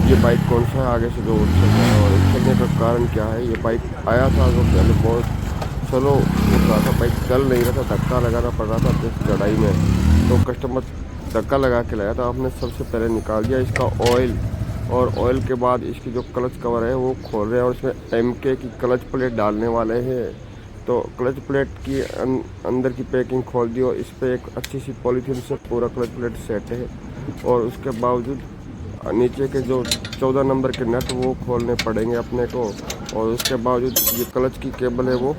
ये बाइक कौन सा है आगे से जो उठ सका है और चलने का कारण क्या है। ये बाइक आया था तो पहले बहुत स्लो उठ रहा था, बाइक चल नहीं रहा था, धक्का लगाना पड़ रहा था जिस चढ़ाई में। तो कस्टमर धक्का लगा के लाया था, हमने सबसे पहले निकाल दिया इसका ऑयल, और ऑयल के बाद इसकी जो क्लच कवर है वो खोल रहे हैं और इसमें एमके की क्लच प्लेट डालने वाले हैं। तो क्लच प्लेट की अंदर की पैकिंग खोल दी और इस पर एक अच्छी सी पॉलीथीन से पूरा क्लच प्लेट सेट है। और उसके बावजूद नीचे के जो 14 नंबर के नट वो खोलने पड़ेंगे अपने को। और उसके बावजूद ये क्लच की केबल है वो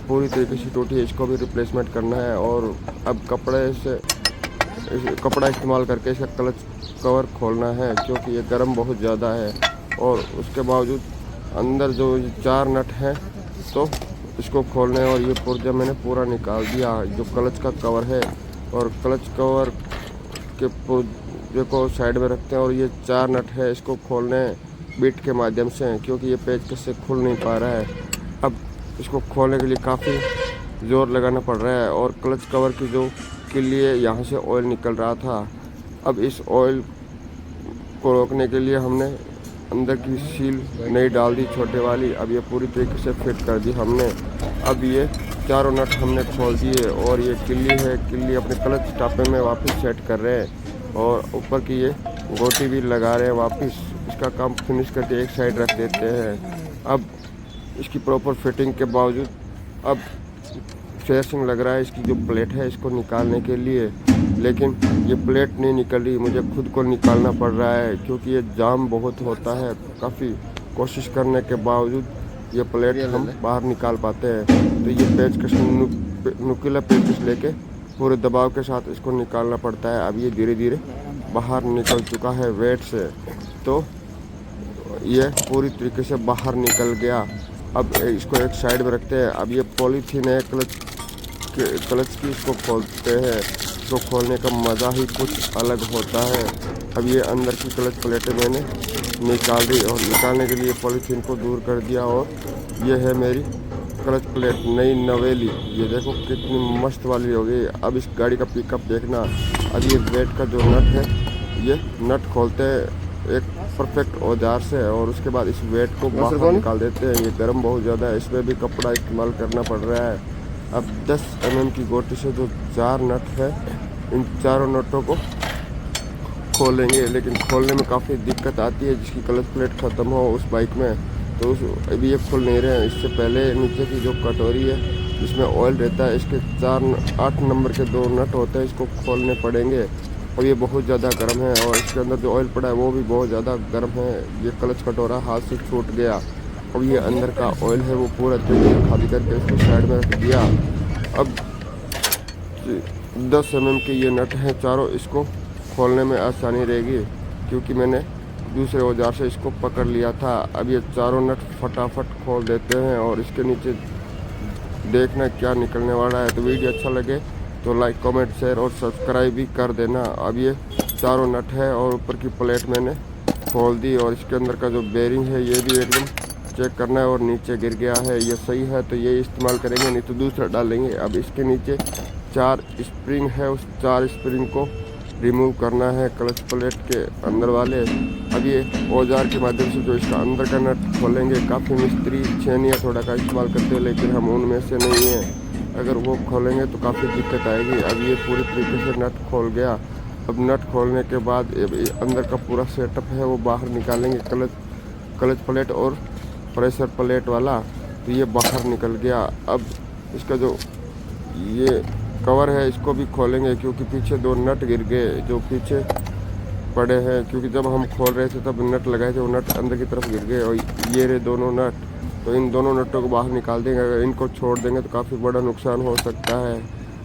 पूरी तरीके से टूटी है, इसको भी रिप्लेसमेंट करना है। और अब कपड़ा इस्तेमाल करके इसका क्लच कवर खोलना है क्योंकि ये गर्म बहुत ज़्यादा है। और उसके बावजूद अंदर जो 4 नट हैं तो इसको खोलने, और ये पुर्जा मैंने पूरा निकाल दिया जो क्लच का कवर है। और क्लच कवर के पुर्जे को साइड में रखते हैं और ये 4 नट है इसको खोलने बिट के माध्यम से, क्योंकि ये पेचकस से खुल नहीं पा रहा है। अब इसको खोलने के लिए काफ़ी ज़ोर लगाना पड़ रहा है। और क्लच कवर की जो के लिए यहाँ से ऑयल निकल रहा था, अब इस ऑयल को रोकने के लिए हमने अंदर की सील नई डाल दी छोटे वाली। अब ये पूरी तरीके से फिट कर दी हमने। अब ये चारों नट हमने खोल दिए और ये किल्ली है, किल्ली अपने क्लच टापे में वापस सेट कर रहे हैं और ऊपर की ये गोटी भी लगा रहे हैं वापस। इसका काम फिनिश करके एक साइड रख देते हैं। अब इसकी प्रॉपर फिटिंग के बावजूद अब फेसिंग लग रहा है इसकी जो प्लेट है इसको निकालने के लिए, लेकिन ये प्लेट नहीं निकल रही, मुझे खुद को निकालना पड़ रहा है क्योंकि ये जाम बहुत होता है। काफ़ी कोशिश करने के बावजूद ये प्लेट हम बाहर निकाल पाते हैं। तो ये पेचकस नुकीला पेचकस लेके पूरे दबाव के साथ इसको निकालना पड़ता है। अब ये धीरे धीरे बाहर निकल चुका है वेट से, तो ये पूरी तरीके से बाहर निकल गया। अब इसको एक साइड में रखते हैं। अब ये पॉलीथीन है क्लच की, इसको खोलते हैं। इसको खोलने का मज़ा ही कुछ अलग होता है। अब ये अंदर की क्लच प्लेटें मैंने निकाल दी और निकालने के लिए पॉलीथीन को दूर कर दिया। और ये है मेरी क्लच प्लेट नई नवेली, ये देखो कितनी मस्त वाली हो गई। अब इस गाड़ी का पिकअप देखना। अब ये वेट का जो नट है ये नट खोलते हैं एक परफेक्ट औजार से और उसके बाद इस वेट को बाहर निकाल देते हैं। ये गर्म बहुत ज़्यादा है, इसमें भी कपड़ा इस्तेमाल करना पड़ रहा है। अब 10 mm की गोटी से जो 4 नट है इन चारों नटों को खोलेंगे, लेकिन खोलने में काफ़ी दिक्कत आती है। जिसकी क्लच प्लेट ख़त्म हो उस बाइक में तो अभी ये खुल नहीं रहे हैं। इससे पहले नीचे की जो कटोरी है जिसमें ऑयल रहता है इसके 8 नंबर के 2 नट होते हैं, इसको खोलने पड़ेंगे। और ये बहुत ज़्यादा गर्म है और इसके अंदर जो ऑयल पड़ा है वो भी बहुत ज़्यादा गर्म है। ये क्लच कटोरा हाथ से छूट गया। अब ये अंदर का ऑयल है वो पूरा तरीके से खाली करके इसको साइड में रख दिया। अब 10 mm के ये नट हैं चारों, इसको खोलने में आसानी रहेगी क्योंकि मैंने दूसरे औजार से इसको पकड़ लिया था। अब ये चारों नट फटाफट खोल देते हैं और इसके नीचे देखना क्या निकलने वाला है। तो वीडियो अच्छा लगे तो लाइक कमेंट शेयर और सब्सक्राइब भी कर देना। अब ये चारों नट है और ऊपर की प्लेट मैंने खोल दी और इसके अंदर का जो बेरिंग है ये भी एकदम चेक करना है और नीचे गिर गया है। ये सही है तो ये इस्तेमाल करेंगे, नहीं तो दूसरा डालेंगे। अब इसके नीचे 4 स्प्रिंग है, उस 4 स्प्रिंग को रिमूव करना है क्लच प्लेट के अंदर वाले। अब ये औजार के माध्यम से जो इसका अंदर का नट खोलेंगे। काफ़ी मिस्त्री छेनी या थोड़ा का इस्तेमाल करते हैं लेकिन हम उनमें से नहीं हैं, अगर वो खोलेंगे तो काफ़ी दिक्कत आएगी। अब ये पूरी तरीके से नट खोल गया। अब नट खोलने के बाद अंदर का पूरा सेटअप है वो बाहर निकालेंगे, क्लच प्लेट और प्रेशर प्लेट वाला, तो ये बाहर निकल गया। अब इसका जो ये कवर है इसको भी खोलेंगे क्योंकि पीछे 2 नट गिर गए जो पीछे पड़े हैं, क्योंकि जब हम खोल रहे थे तब नट लगाए थे वो नट अंदर की तरफ गिर गए। और ये रहे दोनों नट, तो इन दोनों नटों को बाहर निकाल देंगे। अगर इनको छोड़ देंगे तो काफ़ी बड़ा नुकसान हो सकता है।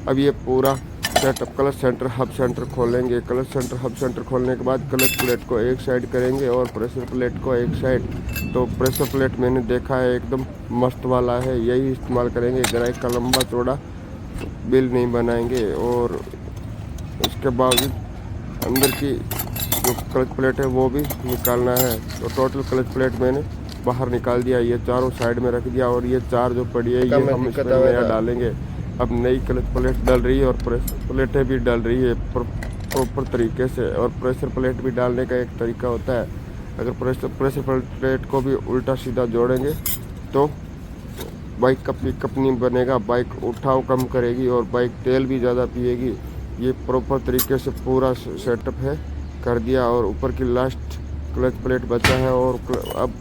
अब ये पूरा setup clutch centre hub centre खोलेंगे। क्लच सेंटर हब सेंटर खोलने के बाद क्लच प्लेट को एक साइड करेंगे और प्रेशर प्लेट को एक साइड। तो प्रेशर प्लेट मैंने देखा है एकदम मस्त वाला है, यही इस्तेमाल करेंगे। ग्राइक का लंबा चौड़ा बिल नहीं बनाएंगे। और उसके बावजूद अंदर की जो क्लच प्लेट है वो भी निकालना है। तो टोटल क्लच प्लेट मैंने बाहर निकाल दिया, ये चारों साइड में रख दिया। और ये 4 जो पड़ी है ये हम इसमें नया डालेंगे। अब नई क्लच प्लेट डल रही है और प्रेशर प्लेटें भी डल रही है प्रॉपर तरीके से। और प्रेशर प्लेट भी डालने का एक तरीका होता है, अगर प्रेशर प्लेट को भी उल्टा सीधा जोड़ेंगे तो बाइक का पिकअप नहीं बनेगा, बाइक उठाव कम करेगी और बाइक तेल भी ज़्यादा पिएगी। ये प्रॉपर तरीके से पूरा सेटअप है कर दिया और ऊपर की लास्ट क्लच प्लेट बचा है और अब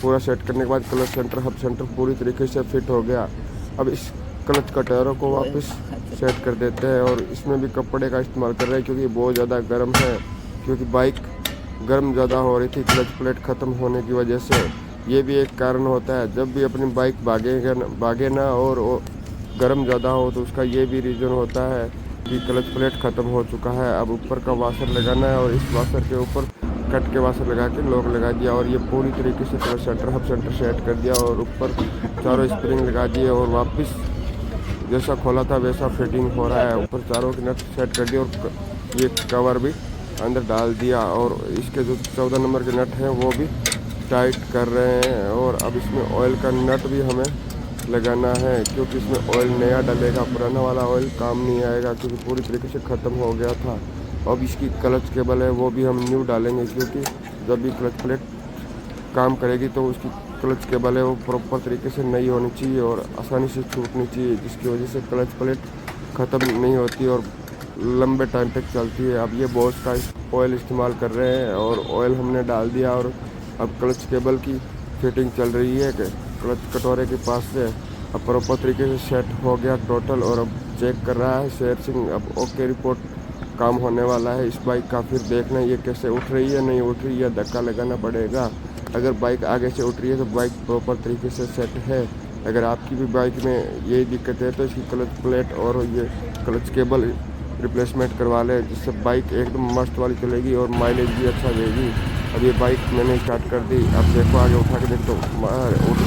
पूरा सेट करने के बाद क्लच सेंटर हब सेंटर पूरी तरीके से फिट हो गया। अब इस क्लच कटरों को वापस सेट कर देते हैं और इसमें भी कपड़े का इस्तेमाल कर रहे हैं क्योंकि बहुत ज़्यादा गर्म है, क्योंकि बाइक गर्म ज़्यादा हो रही थी क्लच प्लेट ख़त्म होने की वजह से। ये भी एक कारण होता है, जब भी अपनी बाइक भागे ना और गर्म ज़्यादा हो तो उसका ये भी रीज़न होता है कि क्लच प्लेट ख़त्म हो चुका है। अब ऊपर का वाशर लगाना है और इस वाशर के ऊपर कट के वाशर लगा के लॉक लगा दिया और ये पूरी तरीके से clutch centre hub centre set कर दिया और ऊपर चारों स्प्रिंग लगा दिए और वापस जैसा खोला था वैसा फिटिंग हो रहा है। ऊपर चारों के नट सेट कर दिए और ये कवर भी अंदर डाल दिया और इसके जो 14 नंबर के नट हैं वो भी टाइट कर रहे हैं। और अब इसमें ऑयल का नट भी हमें लगाना है क्योंकि इसमें ऑयल नया डलेगा, पुराना वाला ऑयल काम नहीं आएगा क्योंकि पूरी तरीके से ख़त्म हो गया था। अब इसकी क्लच केबल है वो भी हम न्यू डालेंगे क्योंकि जब भी क्लच प्लेट काम करेगी तो उसकी क्लच केबल है वो प्रॉपर तरीके से नई होनी चाहिए और आसानी से छूटनी चाहिए, जिसकी वजह से क्लच प्लेट ख़त्म नहीं होती और लंबे टाइम तक चलती है। अब ये बोस का ऑयल इस्तेमाल कर रहे हैं और ऑयल हमने डाल दिया और अब क्लच केबल की फिटिंग चल रही है कि क्लच कटोरे के पास से अब प्रॉपर तरीके से सेट हो गया टोटल और अब चेक कर रहा है शेर सिंह। अब ओके रिपोर्ट काम होने वाला है इस बाइक का, फिर देखना ये कैसे उठ रही है नहीं उठ रही है, धक्का लगाना पड़ेगा। अगर बाइक आगे से उठ रही है तो बाइक प्रॉपर तरीके से सेट है। अगर आपकी भी बाइक में यही दिक्कत है तो इसकी क्लच प्लेट और ये क्लच केबल रिप्लेसमेंट करवा लें, जिससे बाइक एकदम मस्त वाली चलेगी और माइलेज भी अच्छा देगी। अब ये बाइक मैंने स्टार्ट कर दी, अब देखो आगे उठा के देखो उठ